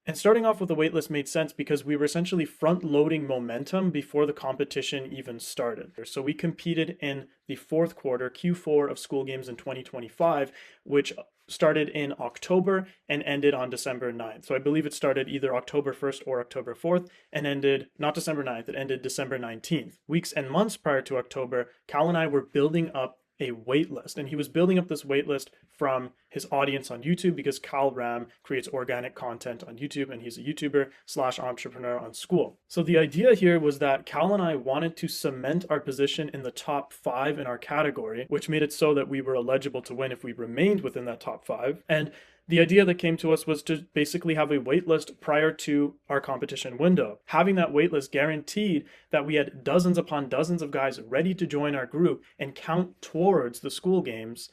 And starting off with a waitlist made sense because we were essentially front loading momentum before the competition even started. So we competed in the fourth quarter, Q4 of Skool Games in 2025, which started in October and ended on December 9th. So I believe it started either October 1st or October 4th and ended not December 9th, it ended December 19th. Weeks and months prior to October, Cal and I were building up a wait list, and he was building up this wait list from his audience on YouTube because Cal Ram creates organic content on YouTube and he's a YouTuber / entrepreneur on Skool. So the idea here was that Cal and I wanted to cement our position in the top 5 in our category, which made it so that we were eligible to win if we remained within that top 5. And the idea that came to us was to basically have a waitlist prior to our competition window. Having that waitlist guaranteed that we had dozens upon dozens of guys ready to join our group and count towards the Skool Games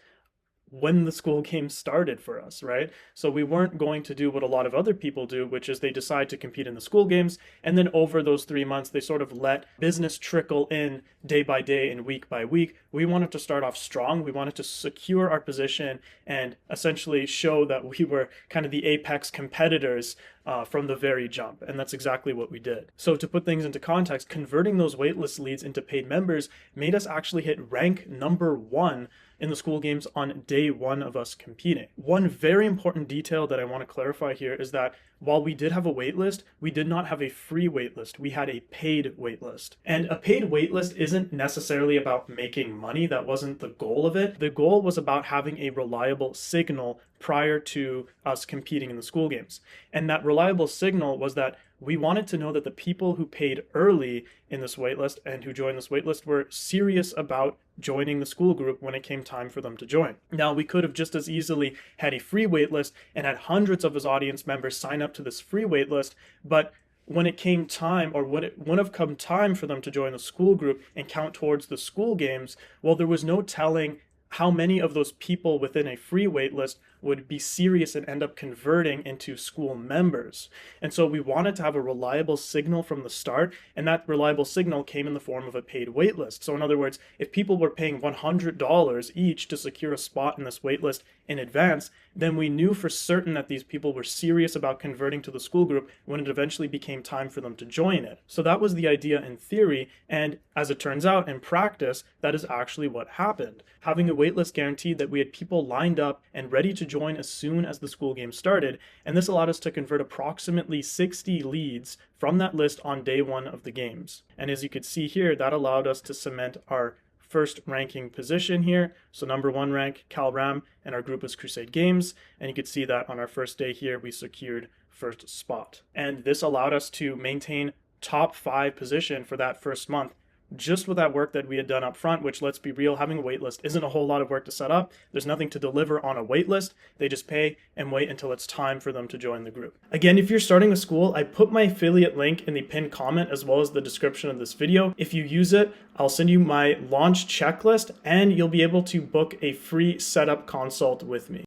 when the Skool Games started for us, right? So we weren't going to do what a lot of other people do, which is they decide to compete in the Skool Games, and then over those 3 months, they sort of let business trickle in day by day and week by week. We wanted to start off strong. We wanted to secure our position and essentially show that we were kind of the apex competitors from the very jump. And that's exactly what we did. So to put things into context, converting those waitlist leads into paid members made us actually hit rank number 1 in the Skool Games on day 1 of us competing. One very important detail that I want to clarify here is that while we did have a waitlist, we did not have a free waitlist. We had a paid waitlist. And a paid waitlist isn't necessarily about making money. That wasn't the goal of it. The goal was about having a reliable signal prior to us competing in the Skool Games. And that reliable signal was that we wanted to know that the people who paid early in this waitlist and who joined this waitlist were serious about joining the Skool group when it came time for them to join. Now, we could have just as easily had a free waitlist and had hundreds of his audience members sign up to this free waitlist, but when it came time, or when it would have come time for them to join the Skool group and count towards the Skool Games, well, there was no telling how many of those people within a free waitlist would be serious and end up converting into Skool members. And so we wanted to have a reliable signal from the start, and that reliable signal came in the form of a paid waitlist. So in other words, if people were paying $100 each to secure a spot in this waitlist in advance, then we knew for certain that these people were serious about converting to the Skool group when it eventually became time for them to join it. So that was the idea in theory, and as it turns out, in practice, that is actually what happened. Having a waitlist guaranteed that we had people lined up and ready to join as soon as the Skool Games started, and this allowed us to convert approximately 60 leads from that list on day 1 of the games. And as you could see here, that allowed us to cement our first ranking position here. So number 1 rank, Cal Ram, and our group is Crusade Games. And you could see that on our first day here, we secured first spot. And this allowed us to maintain top 5 position for that first month, just with that work that we had done up front, which, let's be real, having a waitlist isn't a whole lot of work to set up. There's nothing to deliver on a waitlist. They just pay and wait until it's time for them to join the group. Again, if you're starting a Skool, I put my affiliate link in the pinned comment as well as the description of this video. If you use it, I'll send you my launch checklist and you'll be able to book a free setup consult with me.